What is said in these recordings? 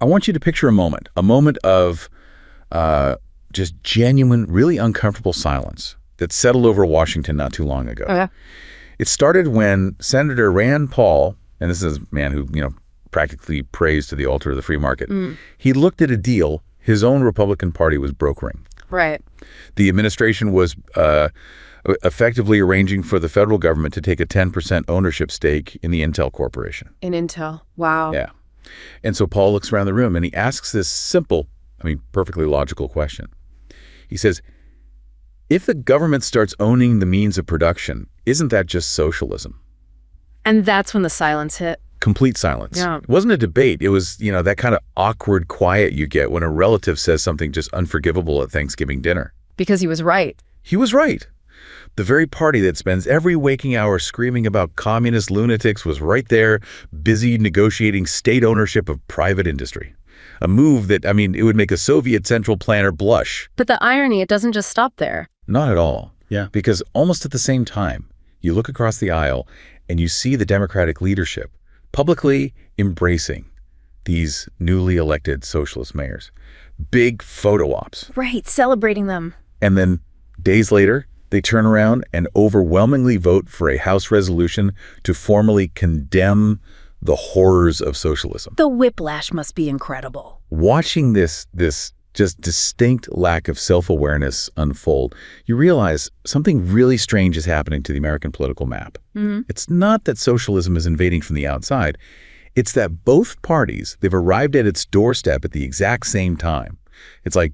I want you to picture a moment of just genuine, really uncomfortable silence that settled over Washington not too long ago. Okay. It started when Senator Rand Paul, and this is a man who, practically prays to the altar of the free market, he looked at a deal his own Republican Party was brokering. Right. The administration was effectively arranging for the federal government to take a 10% ownership stake in the Intel Corporation. In Intel. Wow. Yeah. And so Paul looks around the room and he asks this simple, perfectly logical question. He says, if the government starts owning the means of production, isn't that just socialism? And that's when the silence hit. Complete silence. Yeah. It wasn't a debate. It was, that kind of awkward quiet you get when a relative says something just unforgivable at Thanksgiving dinner. Because he was right. He was right. The very party that spends every waking hour screaming about communist lunatics was right there, busy negotiating state ownership of private industry. A move that, it would make a Soviet central planner blush. But the irony, it doesn't just stop there. Not at all. Yeah. Because almost at the same time, you look across the aisle and you see the Democratic leadership publicly embracing these newly elected socialist mayors. Big photo ops. Right, celebrating them. And then days later, they turn around and overwhelmingly vote for a House resolution to formally condemn the horrors of socialism. The whiplash must be incredible. Watching this just distinct lack of self-awareness unfold, you realize something really strange is happening to the American political map. It's not that socialism is invading from the outside. It's that both parties, they've arrived at its doorstep at the exact same time. It's like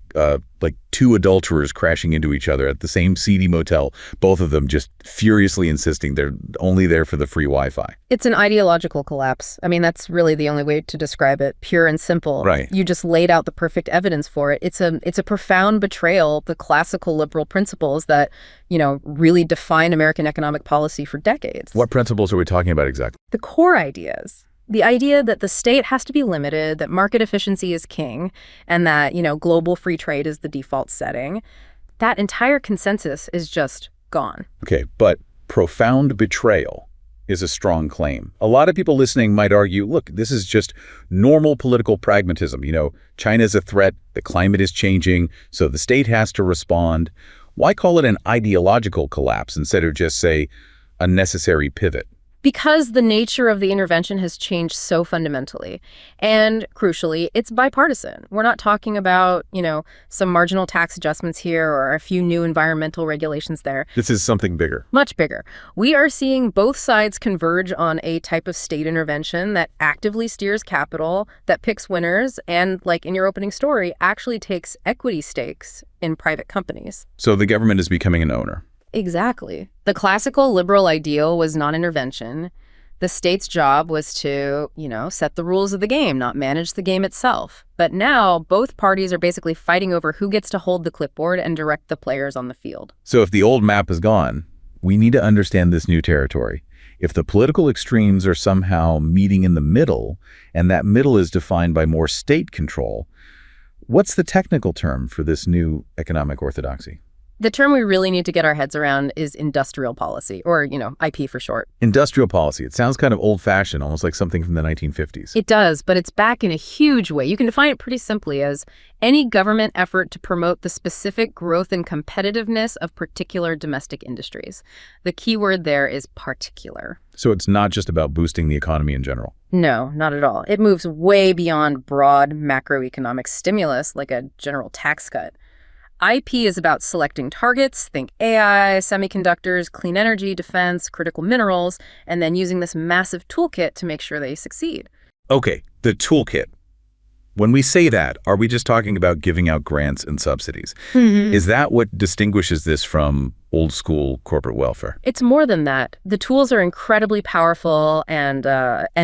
two adulterers crashing into each other at the same seedy motel, both of them just furiously insisting they're only there for the free Wi-Fi. It's an ideological collapse. That's really the only way to describe it, pure and simple. Right. You just laid out the perfect evidence for it. It's a profound betrayal of the classical liberal principles that, really define American economic policy for decades. What principles are we talking about exactly? The core ideas. The idea that the state has to be limited, that market efficiency is king, and that, global free trade is the default setting, that entire consensus is just gone. Okay, but profound betrayal is a strong claim. A lot of people listening might argue, look, this is just normal political pragmatism. China is a threat, the climate is changing, so the state has to respond. Why call it an ideological collapse instead of just, say, a necessary pivot? Because the nature of the intervention has changed so fundamentally. And crucially, it's bipartisan. We're not talking about, some marginal tax adjustments here or a few new environmental regulations there. This is something bigger. Much bigger. We are seeing both sides converge on a type of state intervention that actively steers capital, that picks winners, and, like in your opening story, actually takes equity stakes in private companies. So the government is becoming an owner. Exactly. The classical liberal ideal was non-intervention. The state's job was to, set the rules of the game, not manage the game itself. But now both parties are basically fighting over who gets to hold the clipboard and direct the players on the field. So if the old map is gone, we need to understand this new territory. If the political extremes are somehow meeting in the middle, and that middle is defined by more state control, what's the technical term for this new economic orthodoxy? The term we really need to get our heads around is industrial policy, or, IP for short. Industrial policy. It sounds kind of old-fashioned, almost like something from the 1950s. It does, but it's back in a huge way. You can define it pretty simply as any government effort to promote the specific growth and competitiveness of particular domestic industries. The key word there is particular. So it's not just about boosting the economy in general. No, not at all. It moves way beyond broad macroeconomic stimulus like a general tax cut. IP is about selecting targets, think AI, semiconductors, clean energy, defense, critical minerals, and then using this massive toolkit to make sure they succeed. Okay, the toolkit. When we say that, are we just talking about giving out grants and subsidies? Is that what distinguishes this from old school corporate welfare? It's more than that. The tools are incredibly powerful and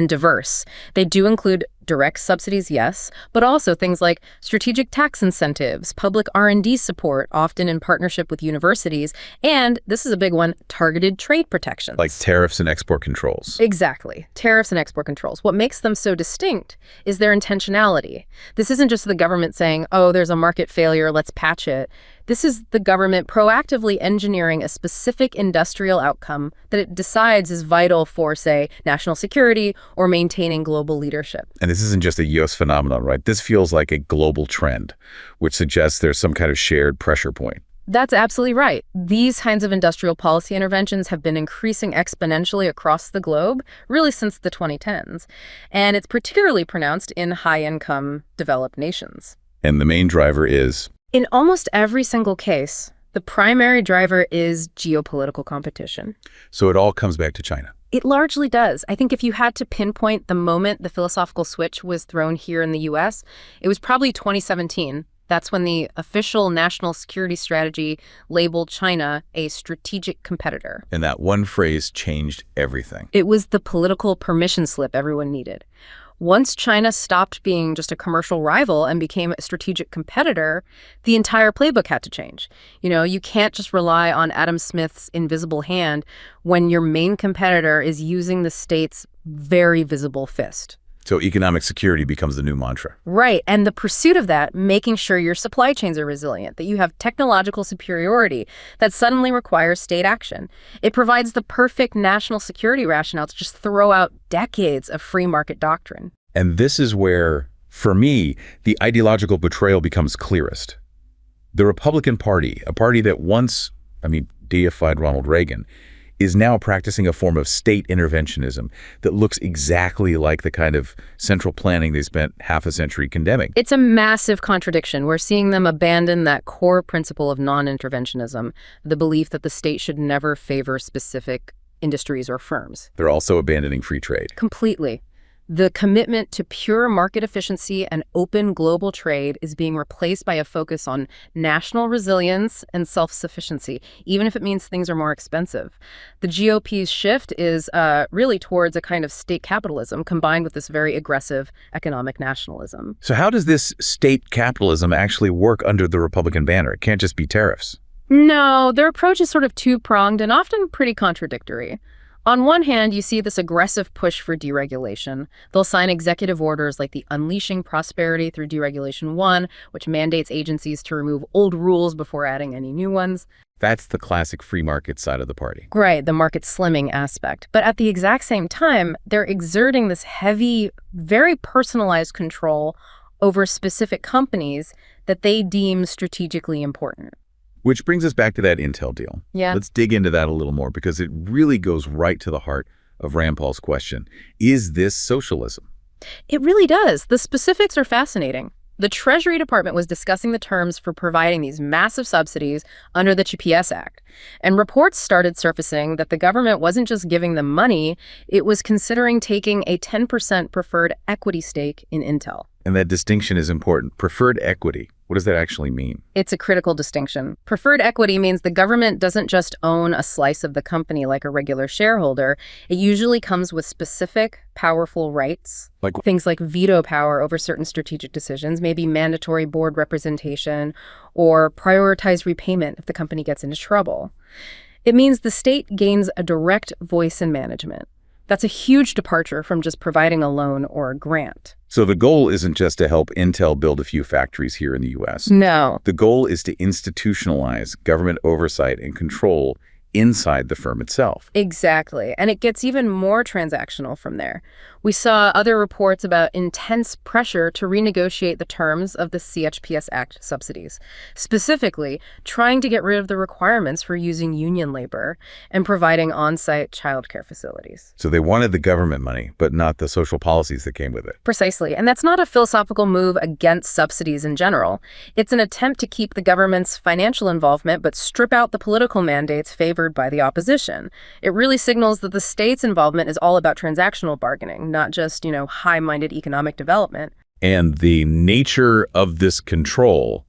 diverse. They do include direct subsidies, yes, but also things like strategic tax incentives, public R&D support, often in partnership with universities, and, this is a big one, targeted trade protections. Like tariffs and export controls. Exactly. Tariffs and export controls. What makes them so distinct is their intentionality. This isn't just the government saying, oh, there's a market failure, let's patch it. This is the government proactively engineering a specific industrial outcome that it decides is vital for, say, national security or maintaining global leadership. And this isn't just a U.S. phenomenon, right? This feels like a global trend, which suggests there's some kind of shared pressure point. That's absolutely right. These kinds of industrial policy interventions have been increasing exponentially across the globe, really since the 2010s. And it's particularly pronounced in high-income developed nations. And the main driver is? In almost every single case, the primary driver is geopolitical competition. So it all comes back to China. It largely does. I think if you had to pinpoint the moment the philosophical switch was thrown here in the U.S., it was probably 2017. That's when the official national security strategy labeled China a strategic competitor. And that one phrase changed everything. It was the political permission slip everyone needed. Once China stopped being just a commercial rival and became a strategic competitor, the entire playbook had to change. You can't just rely on Adam Smith's invisible hand when your main competitor is using the state's very visible fist. So economic security becomes the new mantra. Right. And the pursuit of that, making sure your supply chains are resilient, that you have technological superiority, that suddenly requires state action. It provides the perfect national security rationale to just throw out decades of free market doctrine. And this is where, for me, the ideological betrayal becomes clearest. The Republican Party, a party that once, deified Ronald Reagan, is now practicing a form of state interventionism that looks exactly like the kind of central planning they spent half a century condemning. It's a massive contradiction. We're seeing them abandon that core principle of non-interventionism, the belief that the state should never favor specific industries or firms. They're also abandoning free trade. Completely. The commitment to pure market efficiency and open global trade is being replaced by a focus on national resilience and self-sufficiency, even if it means things are more expensive. The GOP's shift is really towards a kind of state capitalism combined with this very aggressive economic nationalism. So how does this state capitalism actually work under the Republican banner? It can't just be tariffs. No, their approach is sort of two-pronged and often pretty contradictory. On one hand, you see this aggressive push for deregulation. They'll sign executive orders like the Unleashing Prosperity Through Deregulation 1, which mandates agencies to remove old rules before adding any new ones. That's the classic free market side of the party. Right, the market slimming aspect. But at the exact same time, they're exerting this heavy, very personalized control over specific companies that they deem strategically important. Which brings us back to that Intel deal. Yeah. Let's dig into that a little more because it really goes right to the heart of Rand Paul's question. Is this socialism? It really does. The specifics are fascinating. The Treasury Department was discussing the terms for providing these massive subsidies under the GPS Act. And reports started surfacing that the government wasn't just giving them money, it was considering taking a 10% preferred equity stake in Intel. And that distinction is important. Preferred equity. What does that actually mean? It's a critical distinction. Preferred equity means the government doesn't just own a slice of the company like a regular shareholder. It usually comes with specific, powerful rights. Like things like veto power over certain strategic decisions, maybe mandatory board representation, or prioritized repayment if the company gets into trouble. It means the state gains a direct voice in management. That's a huge departure from just providing a loan or a grant. So the goal isn't just to help Intel build a few factories here in the U.S. No. The goal is to institutionalize government oversight and control inside the firm itself. Exactly. And it gets even more transactional from there. We saw other reports about intense pressure to renegotiate the terms of the CHPS Act subsidies, specifically trying to get rid of the requirements for using union labor and providing on-site childcare facilities. So they wanted the government money, but not the social policies that came with it. Precisely. And that's not a philosophical move against subsidies in general. It's an attempt to keep the government's financial involvement, but strip out the political mandates favored by the opposition. It really signals that the state's involvement is all about transactional bargaining, not just, high-minded economic development. And the nature of this control,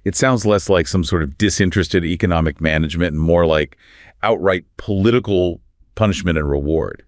it sounds less like some sort of disinterested economic management and more like outright political punishment and reward.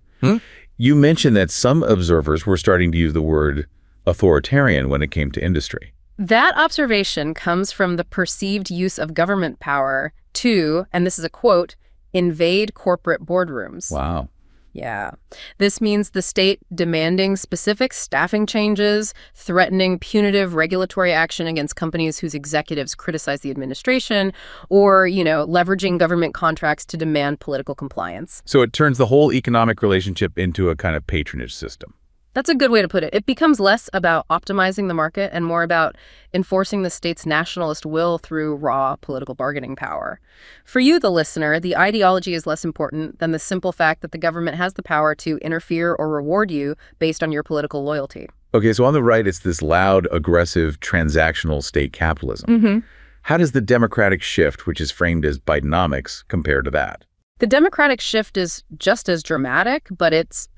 You mentioned that some observers were starting to use the word authoritarian when it came to industry. That observation comes from the perceived use of government power to, and this is a quote, invade corporate boardrooms. Wow. Yeah. This means the state demanding specific staffing changes, threatening punitive regulatory action against companies whose executives criticize the administration, or, leveraging government contracts to demand political compliance. So it turns the whole economic relationship into a kind of patronage system. That's a good way to put it. It becomes less about optimizing the market and more about enforcing the state's nationalist will through raw political bargaining power. For you, the listener, the ideology is less important than the simple fact that the government has the power to interfere or reward you based on your political loyalty. Okay, so on the right, it's this loud, aggressive, transactional state capitalism. How does the democratic shift, which is framed as Bidenomics, compare to that? The democratic shift is just as dramatic, but it's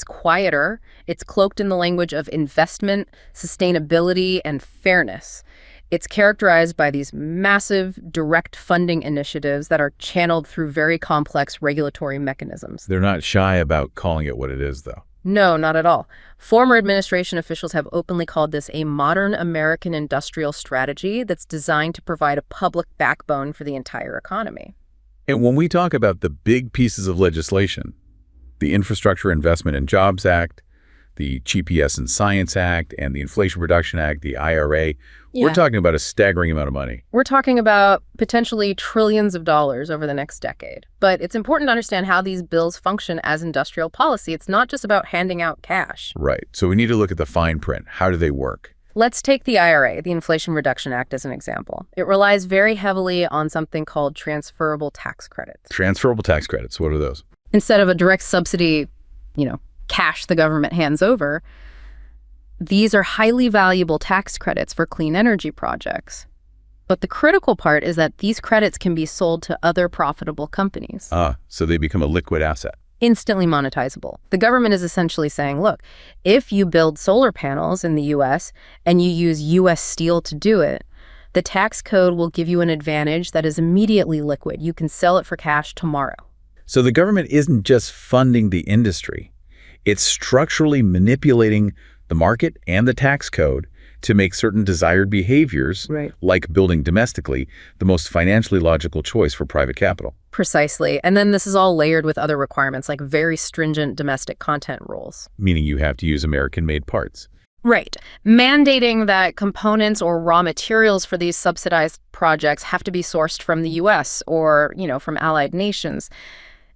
quieter. It's cloaked in the language of investment, sustainability, and fairness. It's characterized by these massive direct funding initiatives that are channeled through very complex regulatory mechanisms. They're not shy about calling it what it is, though. No, not at all. Former administration officials have openly called this a modern American industrial strategy that's designed to provide a public backbone for the entire economy. And when we talk about the big pieces of legislation, the Infrastructure Investment and Jobs Act, the GPS and Science Act, and the Inflation Reduction Act, the IRA, we're talking about a staggering amount of money. We're talking about potentially trillions of dollars over the next decade. But it's important to understand how these bills function as industrial policy. It's not just about handing out cash. Right. So we need to look at the fine print. How do they work? Let's take the IRA, the Inflation Reduction Act, as an example. It relies very heavily on something called transferable tax credits. Transferable tax credits, what are those? Instead of a direct subsidy, cash the government hands over, these are highly valuable tax credits for clean energy projects. But the critical part is that these credits can be sold to other profitable companies. So they become a liquid asset. Instantly monetizable. The government is essentially saying, look, if you build solar panels in the U.S. and you use U.S. steel to do it, the tax code will give you an advantage that is immediately liquid. You can sell it for cash tomorrow. So the government isn't just funding the industry. It's structurally manipulating the market and the tax code to make certain desired behaviors, like building domestically, the most financially logical choice for private capital. Precisely. And then this is all layered with other requirements, like very stringent domestic content rules. Meaning you have to use American-made parts. Right. Mandating that components or raw materials for these subsidized projects have to be sourced from the U.S. or, from allied nations.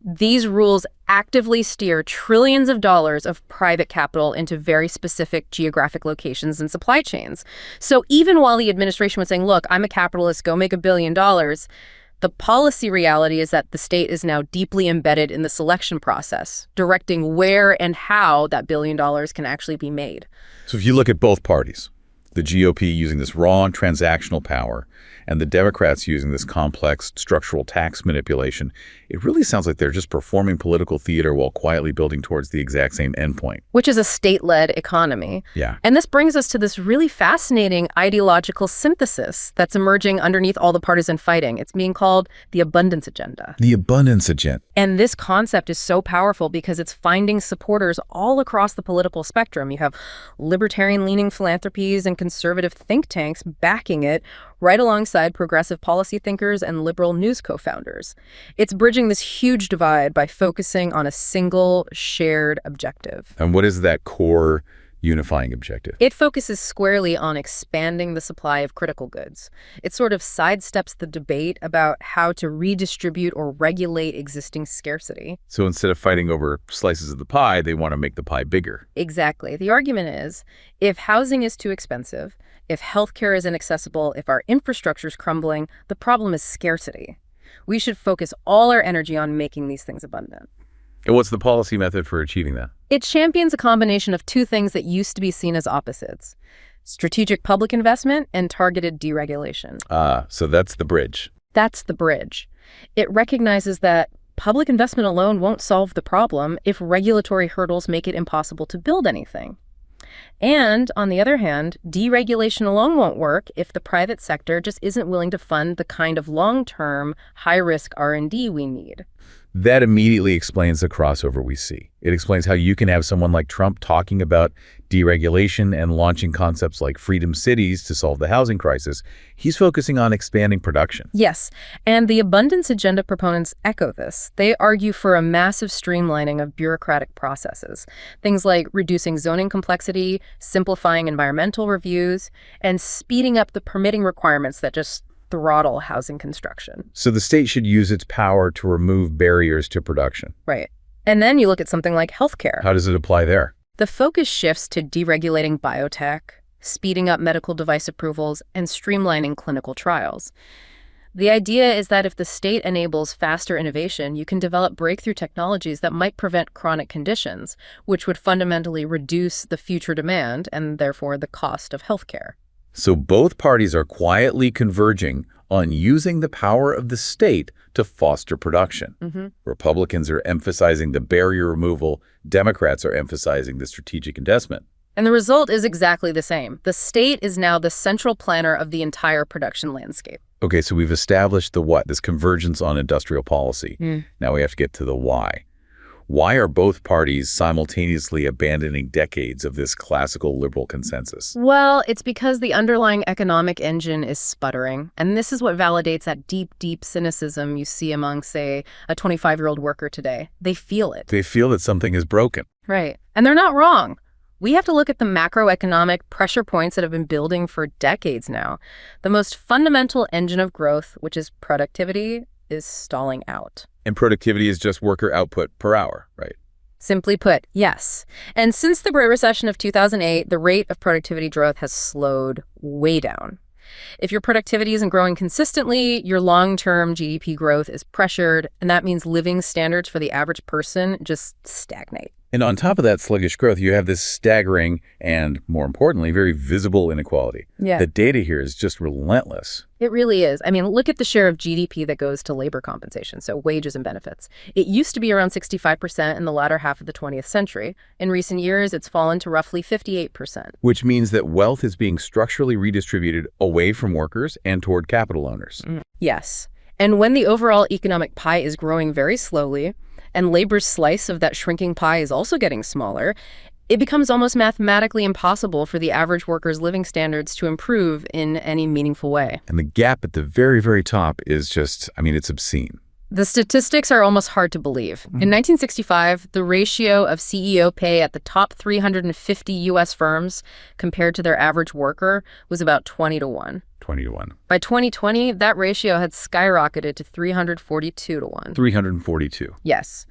These rules actively steer trillions of dollars of private capital into very specific geographic locations and supply chains. So even while the administration was saying, look, I'm a capitalist, go make $1 billion, the policy reality is that the state is now deeply embedded in the selection process, directing where and how that $1 billion can actually be made. So if you look at both parties, the GOP using this raw and transactional power, and the Democrats using this complex structural tax manipulation, it really sounds like they're just performing political theater while quietly building towards the exact same endpoint. Which is a state-led economy. Yeah. And this brings us to this really fascinating ideological synthesis that's emerging underneath all the partisan fighting. It's being called the abundance agenda. The abundance agenda. And this concept is so powerful because it's finding supporters all across the political spectrum. You have libertarian-leaning philanthropies and conservative think tanks backing it, right alongside progressive policy thinkers and liberal news co-founders. It's bridging this huge divide by focusing on a single shared objective. And what is that core unifying objective? It focuses squarely on expanding the supply of critical goods. It sort of sidesteps the debate about how to redistribute or regulate existing scarcity. So instead of fighting over slices of the pie, they want to make the pie bigger. Exactly. The argument is, if housing is too expensive, if healthcare is inaccessible, if our infrastructure is crumbling, the problem is scarcity. We should focus all our energy on making these things abundant. And what's the policy method for achieving that? It champions a combination of two things that used to be seen as opposites: strategic public investment and targeted deregulation. So that's the bridge. That's the bridge. It recognizes that public investment alone won't solve the problem if regulatory hurdles make it impossible to build anything. And, on the other hand, deregulation alone won't work if the private sector just isn't willing to fund the kind of long-term, high-risk R&D we need. That immediately explains the crossover we see. It explains how you can have someone like Trump talking about deregulation and launching concepts like freedom cities to solve the housing crisis, he's focusing on expanding production. Yes, and the abundance agenda proponents echo this. They argue for a massive streamlining of bureaucratic processes, things like reducing zoning complexity, simplifying environmental reviews, and speeding up the permitting requirements that just throttle housing construction. So the state should use its power to remove barriers to production. Right. And then you look at something like healthcare. How does it apply there? The focus shifts to deregulating biotech, speeding up medical device approvals, and streamlining clinical trials. The idea is that if the state enables faster innovation, you can develop breakthrough technologies that might prevent chronic conditions, which would fundamentally reduce the future demand and therefore the cost of healthcare. So both parties are quietly converging on using the power of the state to foster production. Republicans are emphasizing the barrier removal. Democrats are emphasizing the strategic investment. And the result is exactly the same. The state is now the central planner of the entire production landscape. Okay, so we've established the what, this convergence on industrial policy. Now we have to get to the why. Why are both parties simultaneously abandoning decades of this classical liberal consensus? Well, it's because the underlying economic engine is sputtering. And this is what validates that deep, deep cynicism you see among, say, a 25-year-old worker today. They feel it. They feel that something is broken. Right. And they're not wrong. We have to look at the macroeconomic pressure points that have been building for decades now. The most fundamental engine of growth, which is productivity, is stalling out. And productivity is just worker output per hour, right? Simply put, yes. And since the Great Recession of 2008, the rate of productivity growth has slowed way down. If your productivity isn't growing consistently, your long-term GDP growth is pressured, and that means living standards for the average person just stagnate. And on top of that sluggish growth, you have this staggering and, more importantly, very visible inequality. Yeah. The data here is just relentless. It really is. I mean, look at the share of GDP that goes to labor compensation, so wages and benefits. It used to be around 65% in the latter half of the 20th century. In recent years, it's fallen to roughly 58%. Which means that wealth is being structurally redistributed away from workers and toward capital owners. Yes. And when the overall economic pie is growing very slowly, and labor's slice of that shrinking pie is also getting smaller, it becomes almost mathematically impossible for the average worker's living standards to improve in any meaningful way. And the gap at the very, very top is just, I mean, it's obscene. The statistics are almost hard to believe. In 1965, the ratio of CEO pay at the top 350 U.S. firms compared to their average worker was about 20-1. 20-1. By 2020, that ratio had skyrocketed to 342-1. 342. Yes.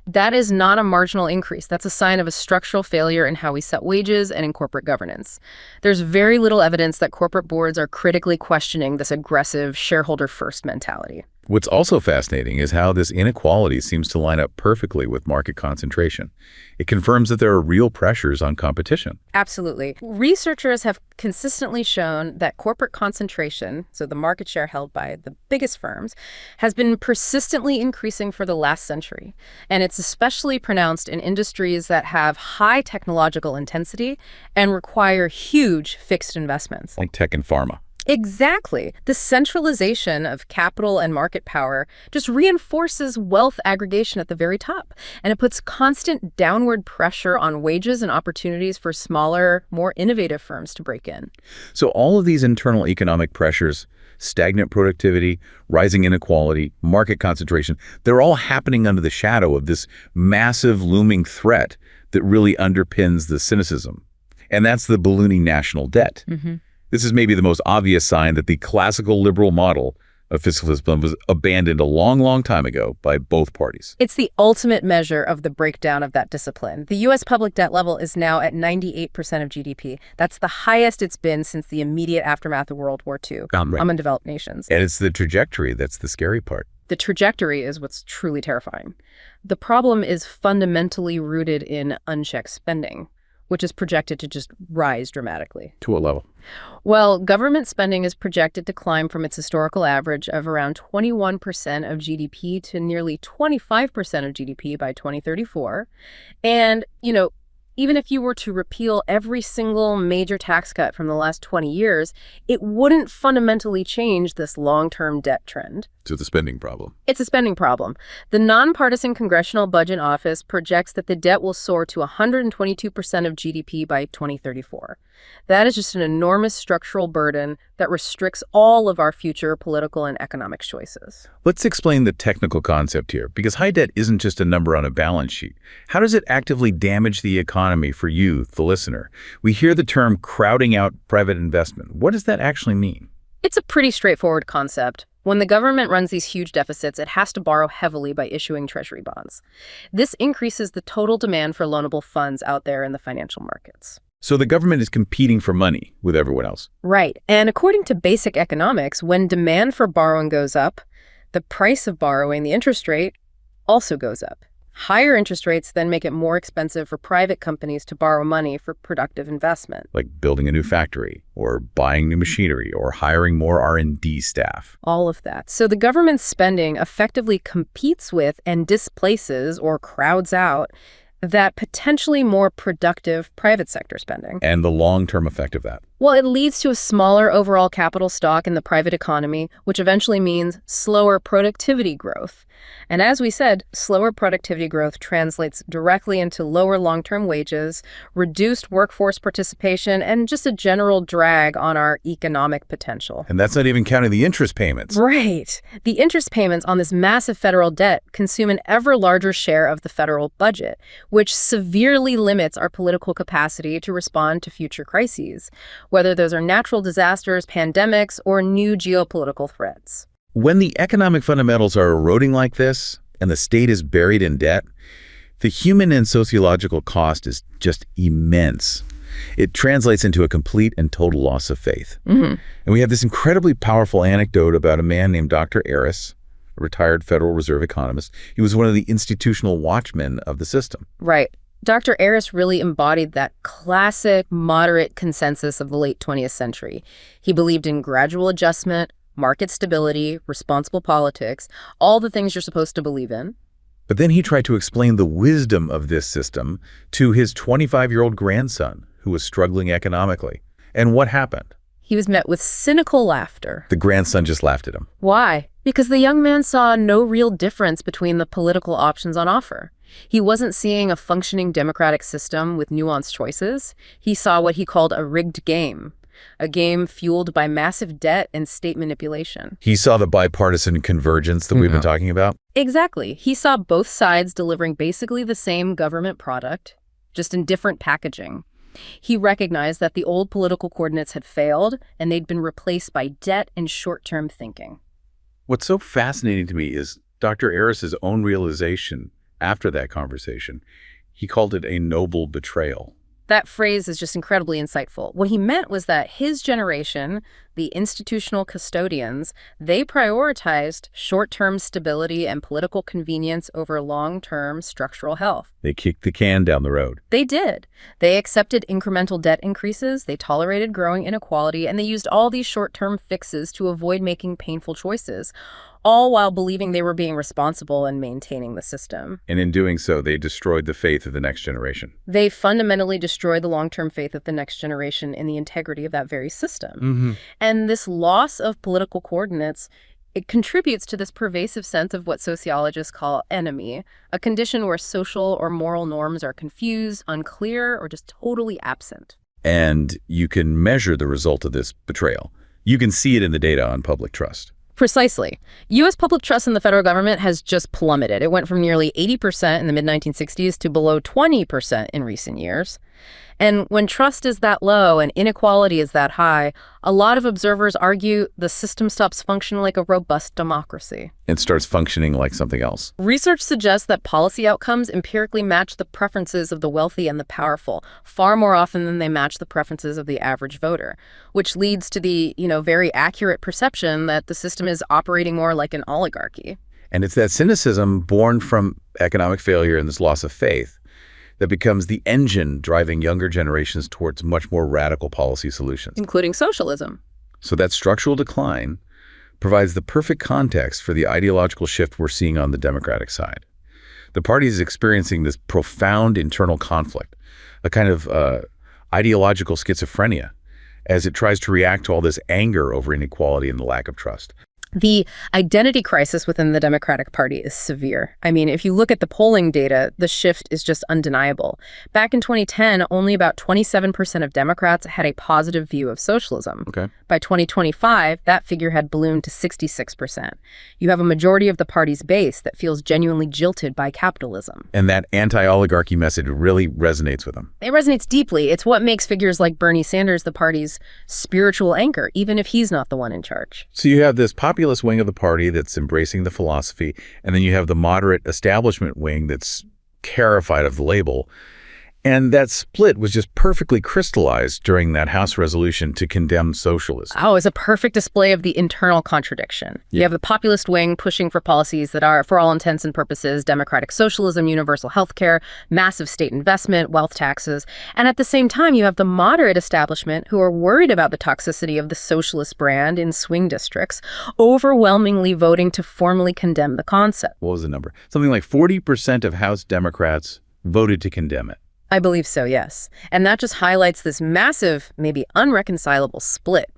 That is not a marginal increase. That's a sign of a structural failure in how we set wages and in corporate governance. There's very little evidence that corporate boards are critically questioning this aggressive shareholder-first mentality. What's also fascinating is how this inequality seems to line up perfectly with market concentration. It confirms that there are real pressures on competition. Absolutely. Researchers have consistently shown that corporate concentration, so the market share held by the biggest firms, has been persistently increasing for the last century. And it's especially pronounced in industries that have high technological intensity and require huge fixed investments. Like tech and pharma. Exactly. The centralization of capital and market power just reinforces wealth aggregation at the very top, and it puts constant downward pressure on wages and opportunities for smaller, more innovative firms to break in. So all of these internal economic pressures, stagnant productivity, rising inequality, market concentration, they're all happening under the shadow of this massive looming threat that really underpins the cynicism. And that's the ballooning national debt. This is maybe the most obvious sign that the classical liberal model of fiscal discipline was abandoned a long, long time ago by both parties. It's the ultimate measure of the breakdown of that discipline. The U.S. public debt level is now at 98% of GDP. That's the highest it's been since the immediate aftermath of World War II among developed nations. And it's the trajectory that's the scary part. The trajectory is what's truly terrifying. The problem is fundamentally rooted in unchecked spending, which is projected to just rise dramatically. To what level? Well, government spending is projected to climb from its historical average of around 21% of GDP to nearly 25% of GDP by 2034. And, Even if you were to repeal every single major tax cut from the last 20 years, it wouldn't fundamentally change this long-term debt trend. So it's a spending problem. It's a spending problem. The Nonpartisan Congressional Budget Office projects that the debt will soar to 122% of GDP by 2034. That is just an enormous structural burden that restricts all of our future political and economic choices. Let's explain the technical concept here, because high debt isn't just a number on a balance sheet. How does it actively damage the economy for you, the listener? We hear the term crowding out private investment. What does that actually mean? It's a pretty straightforward concept. When the government runs these huge deficits, it has to borrow heavily by issuing treasury bonds. This increases the total demand for loanable funds out there in the financial markets. So the government is competing for money with everyone else. Right. And according to basic economics, when demand for borrowing goes up, the price of borrowing, the interest rate, also goes up. Higher interest rates then make it more expensive for private companies to borrow money for productive investment. Like building a new factory, or buying new machinery, or hiring more R&D staff. All of that. So the government's spending effectively competes with and displaces or crowds out that potentially more productive private sector spending. And the long-term effect of that? Well, it leads to a smaller overall capital stock in the private economy, which eventually means slower productivity growth. And as we said, slower productivity growth translates directly into lower long-term wages, reduced workforce participation, and just a general drag on our economic potential. And that's not even counting the interest payments. Right. The interest payments on this massive federal debt consume an ever larger share of the federal budget, which severely limits our political capacity to respond to future crises, whether those are natural disasters, pandemics, or new geopolitical threats. When the economic fundamentals are eroding like this, and the state is buried in debt, the human and sociological cost is just immense. It translates into a complete and total loss of faith. And we have this incredibly powerful anecdote about a man named Dr. Aris, a retired Federal Reserve economist. He was one of the institutional watchmen of the system. Right. Dr. Aris really embodied that classic moderate consensus of the late 20th century. He believed in gradual adjustment, market stability, responsible politics, all the things you're supposed to believe in. But then he tried to explain the wisdom of this system to his 25-year-old grandson, who was struggling economically. And what happened? He was met with cynical laughter. The grandson just laughed at him. Why? Because the young man saw no real difference between the political options on offer. He wasn't seeing a functioning democratic system with nuanced choices. He saw what he called a rigged game, a game fueled by massive debt and state manipulation. He saw the bipartisan convergence that we've been talking about? Exactly. He saw both sides delivering basically the same government product, just in different packaging. He recognized that the old political coordinates had failed, and they'd been replaced by debt and short-term thinking. What's so fascinating to me is Dr. Aris's own realization after that conversation. He called it a noble betrayal. That phrase is just incredibly insightful. What he meant was that his generation, the institutional custodians, they prioritized short-term stability and political convenience over long-term structural health. They kicked the can down the road. They did. They accepted incremental debt increases, they tolerated growing inequality, and they used all these short-term fixes to avoid making painful choices, all while believing they were being responsible and maintaining the system. And in doing so, they destroyed the faith of the next generation. They fundamentally destroyed the long-term faith of the next generation in the integrity of that very system. And this loss of political coordinates, it contributes to this pervasive sense of what sociologists call enemy, a condition where social or moral norms are confused, unclear, or just totally absent. And you can measure the result of this betrayal. You can see it in the data on public trust. Precisely. U.S. public trust in the federal government has just plummeted. It went from nearly 80% in the mid-1960s to below 20% in recent years. And when trust is that low and inequality is that high, a lot of observers argue the system stops functioning like a robust democracy. It starts functioning like something else. Research suggests that policy outcomes empirically match the preferences of the wealthy and the powerful far more often than they match the preferences of the average voter, which leads to the, very accurate perception that the system is operating more like an oligarchy. And it's that cynicism born from economic failure and this loss of faith that becomes the engine driving younger generations towards much more radical policy solutions. Including socialism. So that structural decline provides the perfect context for the ideological shift we're seeing on the Democratic side. The party is experiencing this profound internal conflict. a kind of ideological schizophrenia as it tries to react to all this anger over inequality and the lack of trust. The identity crisis within the Democratic Party is severe. I mean, if you look at the polling data, the shift is just undeniable. Back in 2010, only about 27% of Democrats had a positive view of socialism. Okay. By 2025, that figure had ballooned to 66%. You have a majority of the party's base that feels genuinely jilted by capitalism. And that anti-oligarchy message really resonates with them. It resonates deeply. It's what makes figures like Bernie Sanders the party's spiritual anchor, even if he's not the one in charge. So you have this populist wing of the party that's embracing the philosophy, and then you have the moderate establishment wing that's terrified of the label. And that split was just perfectly crystallized during that House resolution to condemn socialism. Oh, it's a perfect display of the internal contradiction. Yeah. You have the populist wing pushing for policies that are, for all intents and purposes, democratic socialism, universal health care, massive state investment, wealth taxes. And at the same time, you have the moderate establishment who are worried about the toxicity of the socialist brand in swing districts, overwhelmingly voting to formally condemn the concept. What was the number? Something like 40% of House Democrats voted to condemn it. I believe so, yes. And that just highlights this massive, maybe unreconcilable split.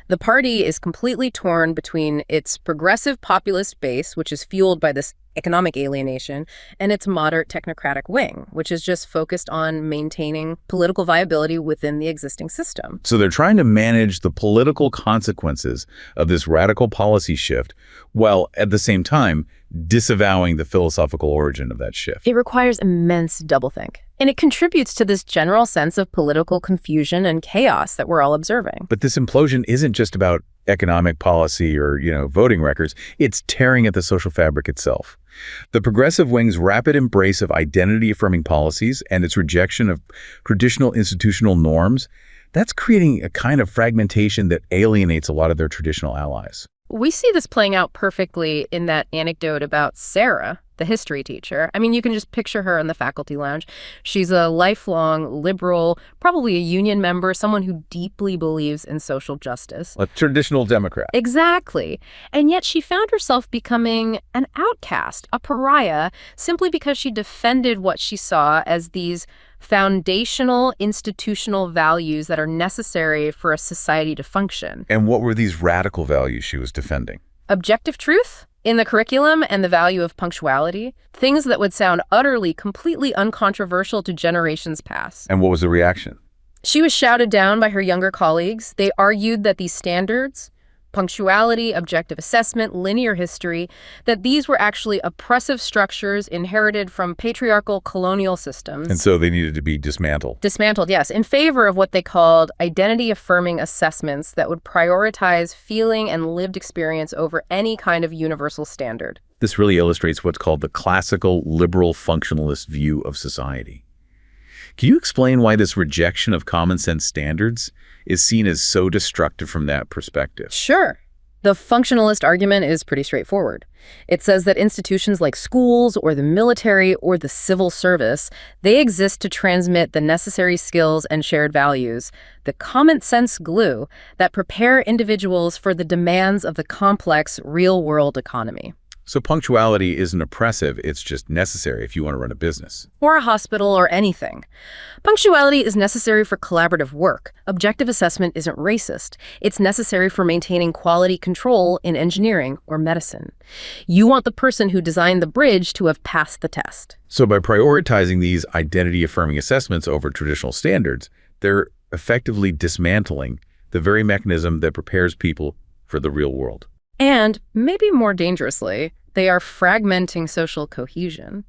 The party is completely torn between its progressive populist base, which is fueled by this economic alienation, and its moderate technocratic wing, which is just focused on maintaining political viability within the existing system. So they're trying to manage the political consequences of this radical policy shift, while at the same time disavowing the philosophical origin of that shift. It requires immense doublethink, and it contributes to this general sense of political confusion and chaos that we're all observing. But this implosion isn't just about economic policy or, voting records. It's tearing at the social fabric itself. The progressive wing's rapid embrace of identity-affirming policies and its rejection of traditional institutional norms, that's creating a kind of fragmentation that alienates a lot of their traditional allies. We see this playing out perfectly in that anecdote about Sarah, the history teacher. I mean, you can just picture her in the faculty lounge. She's a lifelong liberal, probably a union member, someone who deeply believes in social justice. A traditional Democrat. Exactly. And yet she found herself becoming an outcast, a pariah, simply because she defended what she saw as these foundational institutional values that are necessary for a society to function. And what were these radical values she was defending? Objective truth in the curriculum and the value of punctuality, things that would sound utterly, completely uncontroversial to generations past. And what was the reaction? She was shouted down by her younger colleagues. They argued that these standards, punctuality, objective assessment, linear history, that these were actually oppressive structures inherited from patriarchal colonial systems. And so they needed to be dismantled. Dismantled, yes, in favor of what they called identity-affirming assessments that would prioritize feeling and lived experience over any kind of universal standard. This really illustrates what's called the classical liberal functionalist view of society. Can you explain why this rejection of common sense standards is seen as so destructive from that perspective? Sure. The functionalist argument is pretty straightforward. It says that institutions like schools or the military or the civil service, they exist to transmit the necessary skills and shared values, the common sense glue that prepare individuals for the demands of the complex real-world economy. So punctuality isn't oppressive, it's just necessary if you want to run a business. Or a hospital or anything. Punctuality is necessary for collaborative work. Objective assessment isn't racist. It's necessary for maintaining quality control in engineering or medicine. You want the person who designed the bridge to have passed the test. So by prioritizing these identity-affirming assessments over traditional standards, they're effectively dismantling the very mechanism that prepares people for the real world. And, maybe more dangerously, they are fragmenting social cohesion.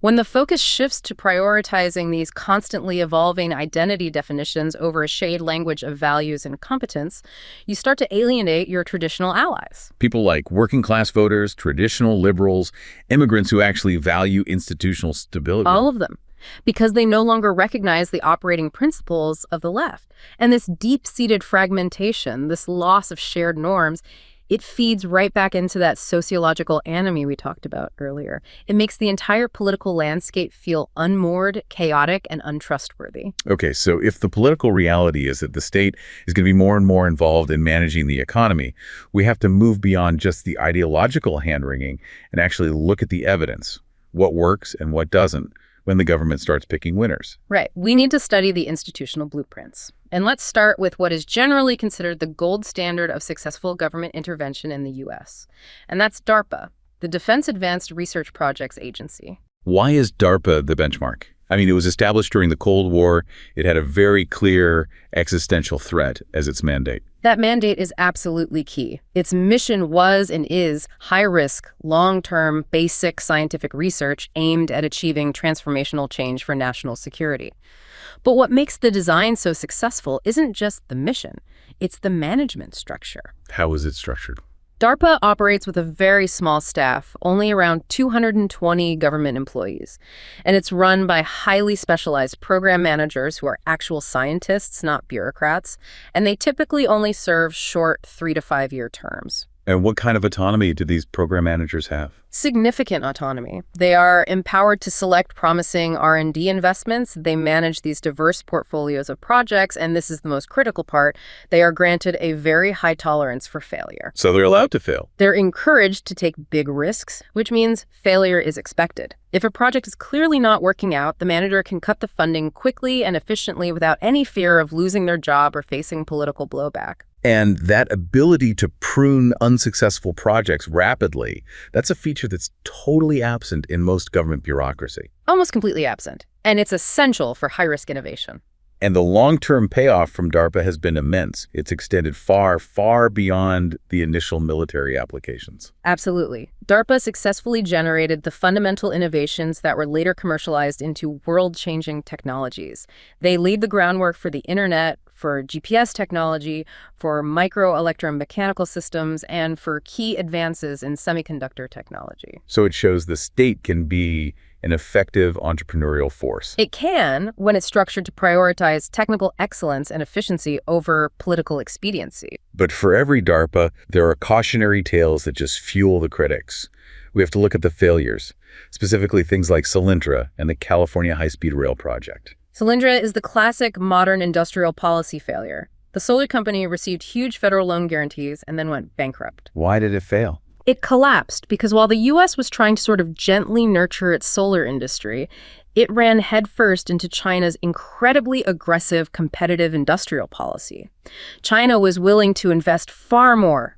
When the focus shifts to prioritizing these constantly evolving identity definitions over a shade language of values and competence, you start to alienate your traditional allies. People like working class voters, traditional liberals, immigrants who actually value institutional stability. All of them. Because they no longer recognize the operating principles of the left. And this deep-seated fragmentation, this loss of shared norms, it feeds right back into that sociological anomie we talked about earlier. It makes the entire political landscape feel unmoored, chaotic, and untrustworthy. Okay, so if the political reality is that the state is going to be more and more involved in managing the economy, we have to move beyond just the ideological hand-wringing and actually look at the evidence, what works and what doesn't, when the government starts picking winners. Right. We need to study the institutional blueprints. And let's start with what is generally considered the gold standard of successful government intervention in the U.S. And that's DARPA, the Defense Advanced Research Projects Agency. Why is DARPA the benchmark? I mean, it was established during the Cold War. It had a very clear existential threat as its mandate. That mandate is absolutely key. Its mission was and is high-risk, long-term, basic scientific research aimed at achieving transformational change for national security. But what makes the design so successful isn't just the mission, it's the management structure. How is it structured? DARPA operates with a very small staff, only around 220 government employees. And it's run by highly specialized program managers who are actual scientists, not bureaucrats. And they typically only serve short 3 to 5 year terms. And what kind of autonomy do these program managers have? Significant autonomy. They are empowered to select promising R&D investments. They manage these diverse portfolios of projects, and this is the most critical part, they are granted a very high tolerance for failure. So they're allowed to fail. They're encouraged to take big risks, which means failure is expected. If a project is clearly not working out, the manager can cut the funding quickly and efficiently without any fear of losing their job or facing political blowback. And that ability to prune unsuccessful projects rapidly, that's a feature that's totally absent in most government bureaucracy. Almost completely absent. And it's essential for high-risk innovation. And the long-term payoff from DARPA has been immense. It's extended far, far beyond the initial military applications. Absolutely. DARPA successfully generated the fundamental innovations that were later commercialized into world-changing technologies. They laid the groundwork for the internet, for GPS technology, for microelectromechanical systems, and for key advances in semiconductor technology. So it shows the state can be an effective entrepreneurial force. It can, when it's structured to prioritize technical excellence and efficiency over political expediency. But for every DARPA, there are cautionary tales that just fuel the critics. We have to look at the failures, specifically things like Solyndra and the California High-Speed Rail project. Solyndra is the classic modern industrial policy failure. The solar company received huge federal loan guarantees and then went bankrupt. Why did it fail? It collapsed because while the U.S. was trying to sort of gently nurture its solar industry, it ran headfirst into China's incredibly aggressive competitive industrial policy. China was willing to invest far more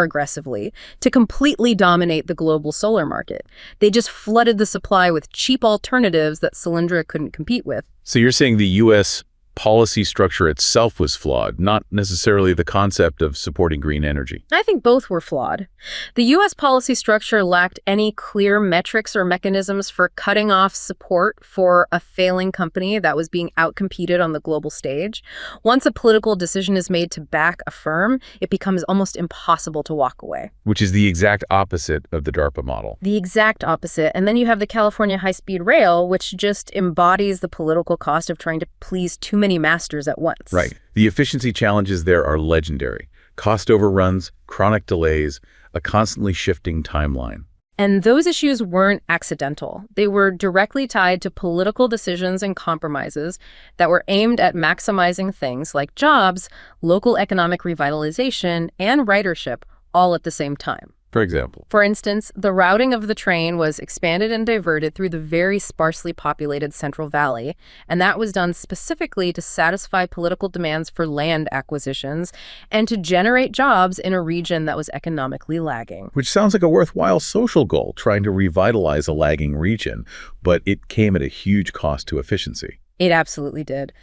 aggressively to completely dominate the global solar market. They just flooded the supply with cheap alternatives that Solyndra couldn't compete with. So you're saying the U.S. policy structure itself was flawed, not necessarily the concept of supporting green energy. I think both were flawed. The U.S. policy structure lacked any clear metrics or mechanisms for cutting off support for a failing company that was being outcompeted on the global stage. Once a political decision is made to back a firm, it becomes almost impossible to walk away. Which is the exact opposite of the DARPA model. The exact opposite. And then you have the California High-Speed Rail, which just embodies the political cost of trying to please too many masters at once. Right. The efficiency challenges there are legendary. Cost overruns, chronic delays, a constantly shifting timeline. And those issues weren't accidental. They were directly tied to political decisions and compromises that were aimed at maximizing things like jobs, local economic revitalization, and ridership all at the same time. For example? For instance, the routing of the train was expanded and diverted through the very sparsely populated Central Valley, and that was done specifically to satisfy political demands for land acquisitions and to generate jobs in a region that was economically lagging. Which sounds like a worthwhile social goal, trying to revitalize a lagging region, but it came at a huge cost to efficiency. It absolutely did.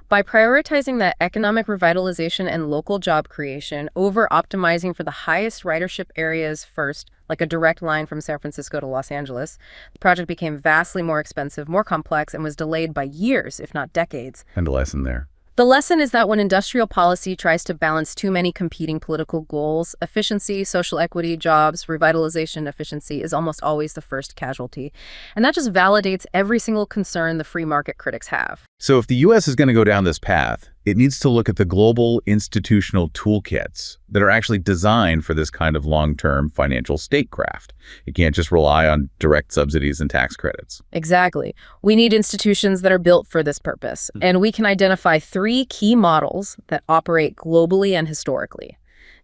By prioritizing that economic revitalization and local job creation over optimizing for the highest ridership areas first, like a direct line from San Francisco to Los Angeles, the project became vastly more expensive, more complex, and was delayed by years, if not decades. And a lesson there. The lesson is that when industrial policy tries to balance too many competing political goals, efficiency, social equity, jobs, revitalization, efficiency is almost always the first casualty. And that just validates every single concern the free market critics have. So if the U.S. is going to go down this path, it needs to look at the global institutional toolkits that are actually designed for this kind of long-term financial statecraft. It can't just rely on direct subsidies and tax credits. Exactly. We need institutions that are built for this purpose. And we can identify 3 key models that operate globally and historically: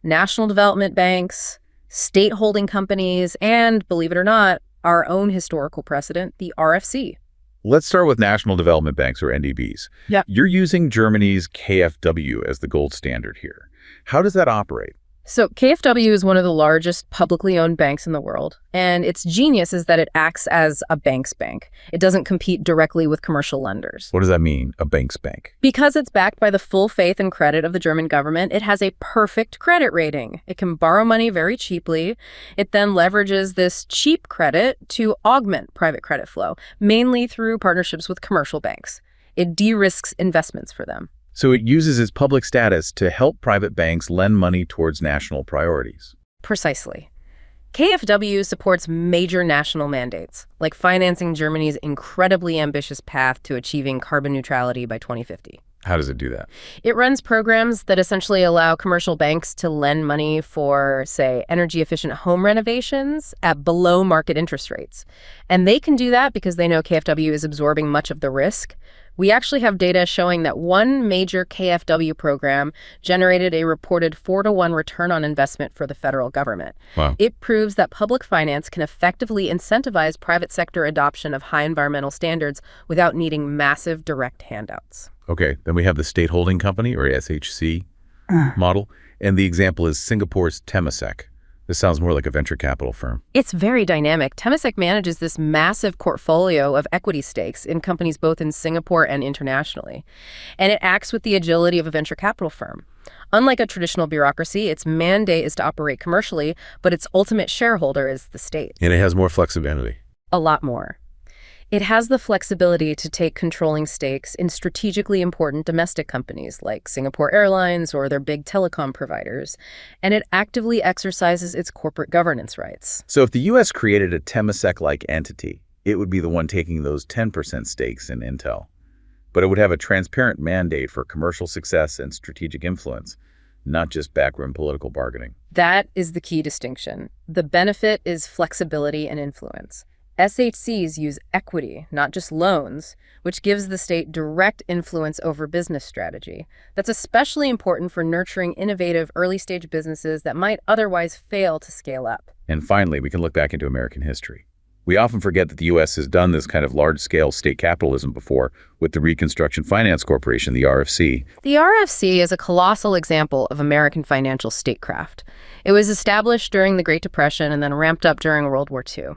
national development banks, state holding companies, and, believe it or not, our own historical precedent, the RFC. Let's start with national development banks, or NDBs. Yeah. You're using Germany's KfW as the gold standard here. How does that operate? So KfW is one of the largest publicly owned banks in the world, and its genius is that it acts as a bank's bank. It doesn't compete directly with commercial lenders. What does that mean, a bank's bank? Because it's backed by the full faith and credit of the German government, it has a perfect credit rating. It can borrow money very cheaply. It then leverages this cheap credit to augment private credit flow, mainly through partnerships with commercial banks. It de-risks investments for them. So it uses its public status to help private banks lend money towards national priorities. Precisely. KfW supports major national mandates, like financing Germany's incredibly ambitious path to achieving carbon neutrality by 2050. How does it do that? It runs programs that essentially allow commercial banks to lend money for, say, energy-efficient home renovations at below market interest rates. And they can do that because they know KfW is absorbing much of the risk. We actually have data showing that one major KfW program generated a reported 4-to-1 return on investment for the federal government. Wow. It proves that public finance can effectively incentivize private sector adoption of high environmental standards without needing massive direct handouts. Okay, then we have the state holding company, or SHC, model, and the example is Singapore's Temasek. This sounds more like a venture capital firm. It's very dynamic. Temasek manages this massive portfolio of equity stakes in companies both in Singapore and internationally. And it acts with the agility of a venture capital firm. Unlike a traditional bureaucracy, its mandate is to operate commercially, but its ultimate shareholder is the state. And it has more flexibility. A lot more. It has the flexibility to take controlling stakes in strategically important domestic companies like Singapore Airlines or their big telecom providers, and it actively exercises its corporate governance rights. So if the U.S. created a Temasek-like entity, it would be the one taking those 10% stakes in Intel. But it would have a transparent mandate for commercial success and strategic influence, not just backroom political bargaining. That is the key distinction. The benefit is flexibility and influence. SHCs use equity, not just loans, which gives the state direct influence over business strategy. That's especially important for nurturing innovative early-stage businesses that might otherwise fail to scale up. And finally, we can look back into American history. We often forget that the U.S. has done this kind of large-scale state capitalism before with the Reconstruction Finance Corporation, the RFC. The RFC is a colossal example of American financial statecraft. It was established during the Great Depression and then ramped up during World War II.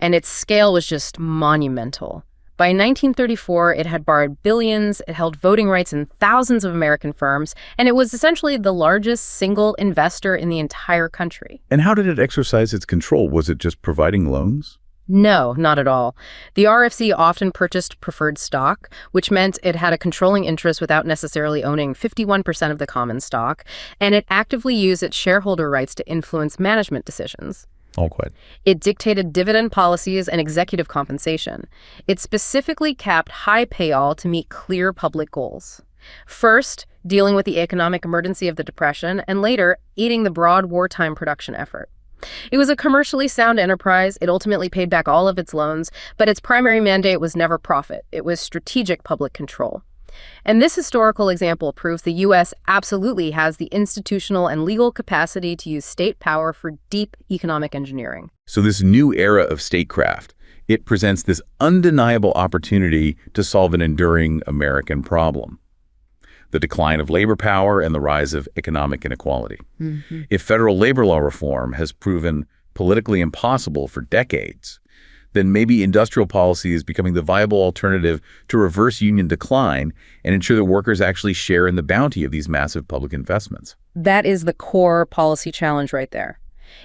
And its scale was just monumental. By 1934, it had borrowed billions, it held voting rights in thousands of American firms, and it was essentially the largest single investor in the entire country. And how did it exercise its control? Was it just providing loans? No, not at all. The RFC often purchased preferred stock, which meant it had a controlling interest without necessarily owning 51% of the common stock, and it actively used its shareholder rights to influence management decisions. All quite. It dictated dividend policies and executive compensation. It specifically capped high payout to meet clear public goals. First, dealing with the economic emergency of the Depression, and later, aiding the broad wartime production effort. It was a commercially sound enterprise. It ultimately paid back all of its loans, but its primary mandate was never profit. It was strategic public control. And this historical example proves the U.S. absolutely has the institutional and legal capacity to use state power for deep economic engineering. So this new era of statecraft, it presents this undeniable opportunity to solve an enduring American problem: the decline of labor power and the rise of economic inequality. Mm-hmm. If federal labor law reform has proven politically impossible for decades, then maybe industrial policy is becoming the viable alternative to reverse union decline and ensure that workers actually share in the bounty of these massive public investments. That is the core policy challenge right there.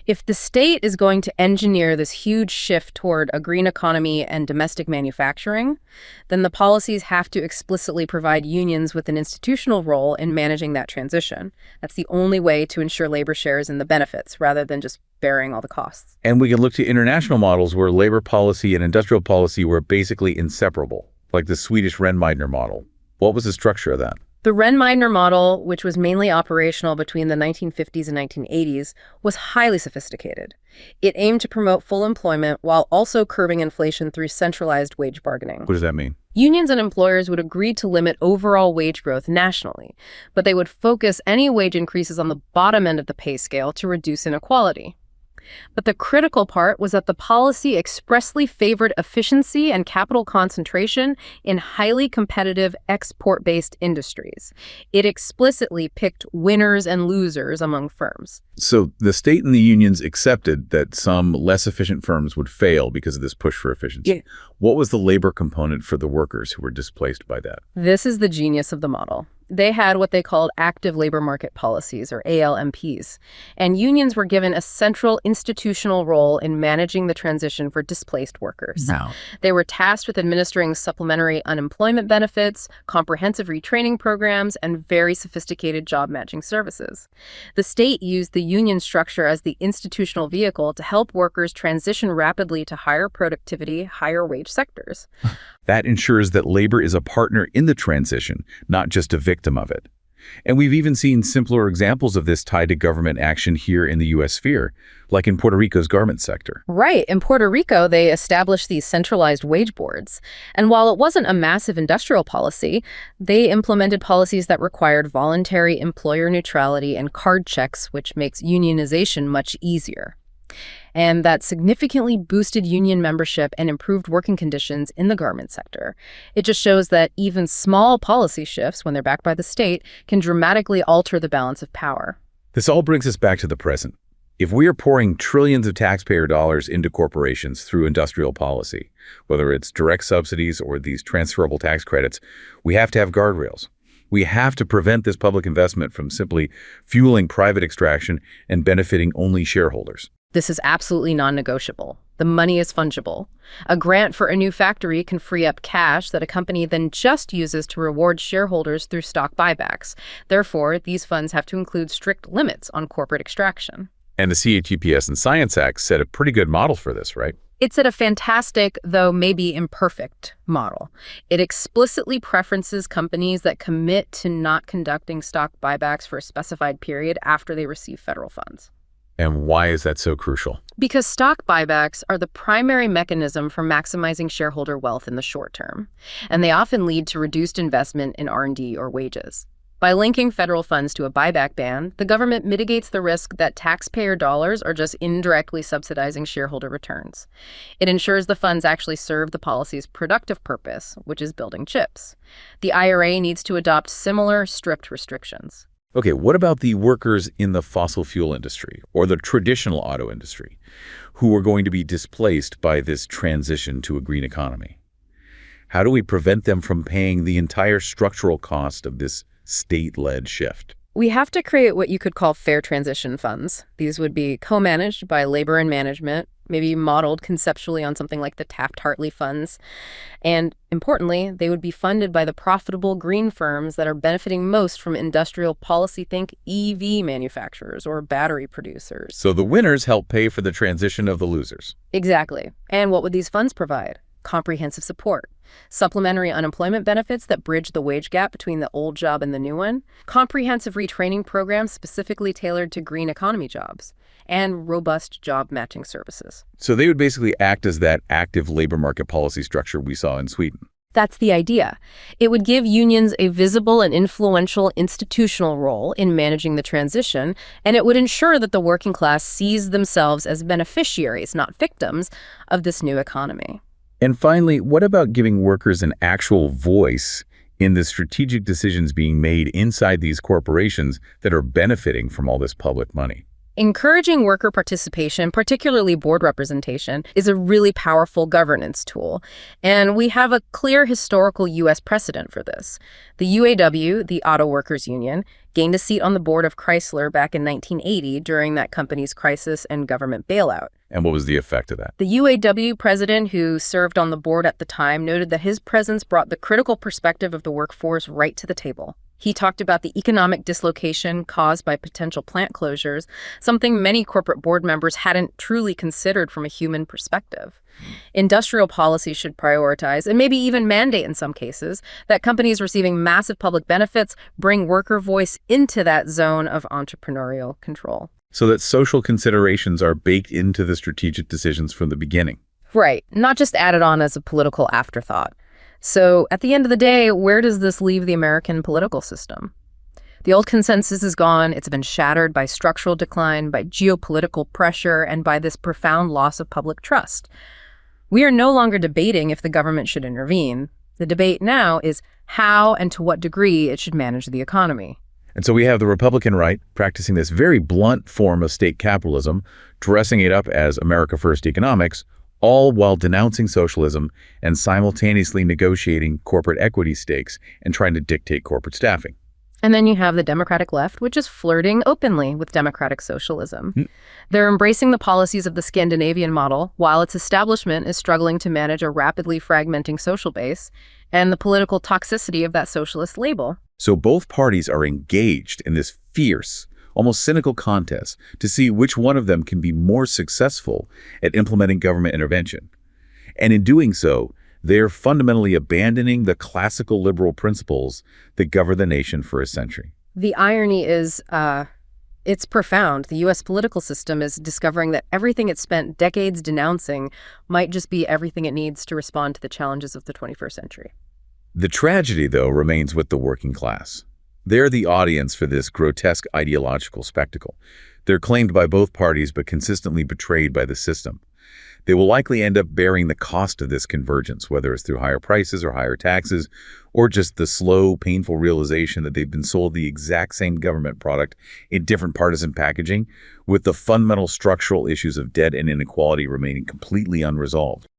If the state is going to engineer this huge shift toward a green economy and domestic manufacturing, then the policies have to explicitly provide unions with an institutional role in managing that transition. That's the only way to ensure labor shares in the benefits, rather than just bearing all the costs. And we can look to international models where labor policy and industrial policy were basically inseparable, like the Swedish Rehn-Meidner model. What was the structure of that? The Rehn-Meidner model, which was mainly operational between the 1950s and 1980s, was highly sophisticated. It aimed to promote full employment while also curbing inflation through centralized wage bargaining. What does that mean? Unions and employers would agree to limit overall wage growth nationally, but they would focus any wage increases on the bottom end of the pay scale to reduce inequality. But the critical part was that the policy expressly favored efficiency and capital concentration in highly competitive export-based industries. It explicitly picked winners and losers among firms. So the state and the unions accepted that some less efficient firms would fail because of this push for efficiency. Yeah. What was the labor component for the workers who were displaced by that? This is the genius of the model. They had what they called active labor market policies, or ALMPs, and unions were given a central institutional role in managing the transition for displaced workers. Now, They were tasked with administering supplementary unemployment benefits, comprehensive retraining programs, and very sophisticated job matching services. The state used the union structure as the institutional vehicle to help workers transition rapidly to higher productivity, higher wage sectors. that ensures that labor is a partner in the transition, not just a victim of it. And we've even seen simpler examples of this tied to government action here in the U.S. sphere, like in Puerto Rico's garment sector. Right. In Puerto Rico, they established these centralized wage boards. And while it wasn't a massive industrial policy, they implemented policies that required voluntary employer neutrality and card checks, which makes unionization much easier. And that significantly boosted union membership and improved working conditions in the garment sector. It just shows that even small policy shifts, when they're backed by the state, can dramatically alter the balance of power. This all brings us back to the present. If we are pouring trillions of taxpayer dollars into corporations through industrial policy, whether it's direct subsidies or these transferable tax credits, we have to have guardrails. We have to prevent this public investment from simply fueling private extraction and benefiting only shareholders. This is absolutely non-negotiable. The money is fungible. A grant for a new factory can free up cash that a company then just uses to reward shareholders through stock buybacks. Therefore, these funds have to include strict limits on corporate extraction. And the CHEPS and Science Act set a pretty good model for this, right? It's at a fantastic, though maybe imperfect, model. It explicitly preferences companies that commit to not conducting stock buybacks for a specified period after they receive federal funds. And why is that so crucial? Because stock buybacks are the primary mechanism for maximizing shareholder wealth in the short term, and they often lead to reduced investment in R&D or wages. By linking federal funds to a buyback ban, the government mitigates the risk that taxpayer dollars are just indirectly subsidizing shareholder returns. It ensures the funds actually serve the policy's productive purpose, which is building chips. The IRA needs to adopt similar strict restrictions. Okay, what about the workers in the fossil fuel industry or the traditional auto industry who are going to be displaced by this transition to a green economy? How do we prevent them from paying the entire structural cost of this state-led shift? We have to create what you could call fair transition funds. These would be co-managed by labor and management, maybe modeled conceptually on something like the Taft-Hartley funds. And importantly, they would be funded by the profitable green firms that are benefiting most from industrial policy, think EV manufacturers or battery producers. So the winners help pay for the transition of the losers. Exactly. And what would these funds provide? Comprehensive support, supplementary unemployment benefits that bridge the wage gap between the old job and the new one, comprehensive retraining programs specifically tailored to green economy jobs, and robust job matching services. So they would basically act as that active labor market policy structure we saw in Sweden. That's the idea. It would give unions a visible and influential institutional role in managing the transition, and it would ensure that the working class sees themselves as beneficiaries, not victims, of this new economy. And finally, what about giving workers an actual voice in the strategic decisions being made inside these corporations that are benefiting from all this public money? Encouraging worker participation, particularly board representation, is a really powerful governance tool. And we have a clear historical U.S. precedent for this. The UAW, the Auto Workers Union, gained a seat on the board of Chrysler back in 1980 during that company's crisis and government bailout. And what was the effect of that? The UAW president who served on the board at the time noted that his presence brought the critical perspective of the workforce right to the table. He talked about the economic dislocation caused by potential plant closures, something many corporate board members hadn't truly considered from a human perspective. Industrial policy should prioritize, and maybe even mandate in some cases, that companies receiving massive public benefits bring worker voice into that zone of entrepreneurial control. So that social considerations are baked into the strategic decisions from the beginning. Right, not just added on as a political afterthought. So at the end of the day, where does this leave the American political system? The old consensus is gone. It's been shattered by structural decline, by geopolitical pressure, and by this profound loss of public trust. We are no longer debating if the government should intervene. The debate now is how and to what degree it should manage the economy. And so we have the Republican right practicing this very blunt form of state capitalism, dressing it up as America First economics, all while denouncing socialism and simultaneously negotiating corporate equity stakes and trying to dictate corporate staffing. And then you have the Democratic left, which is flirting openly with democratic socialism. They're embracing the policies of the Scandinavian model, while its establishment is struggling to manage a rapidly fragmenting social base and the political toxicity of that socialist label. So both parties are engaged in this fierce, almost cynical contest to see which one of them can be more successful at implementing government intervention. And in doing so, they're fundamentally abandoning the classical liberal principles that govern the nation for a century. The irony is, it's profound. The U.S. political system is discovering that everything it spent decades denouncing might just be everything it needs to respond to the challenges of the 21st century. The tragedy, though, remains with the working class. They're the audience for this grotesque ideological spectacle. They're claimed by both parties but consistently betrayed by the system. They will likely end up bearing the cost of this convergence, whether it's through higher prices or higher taxes, or just the slow, painful realization that they've been sold the exact same government product in different partisan packaging, with the fundamental structural issues of debt and inequality remaining completely unresolved.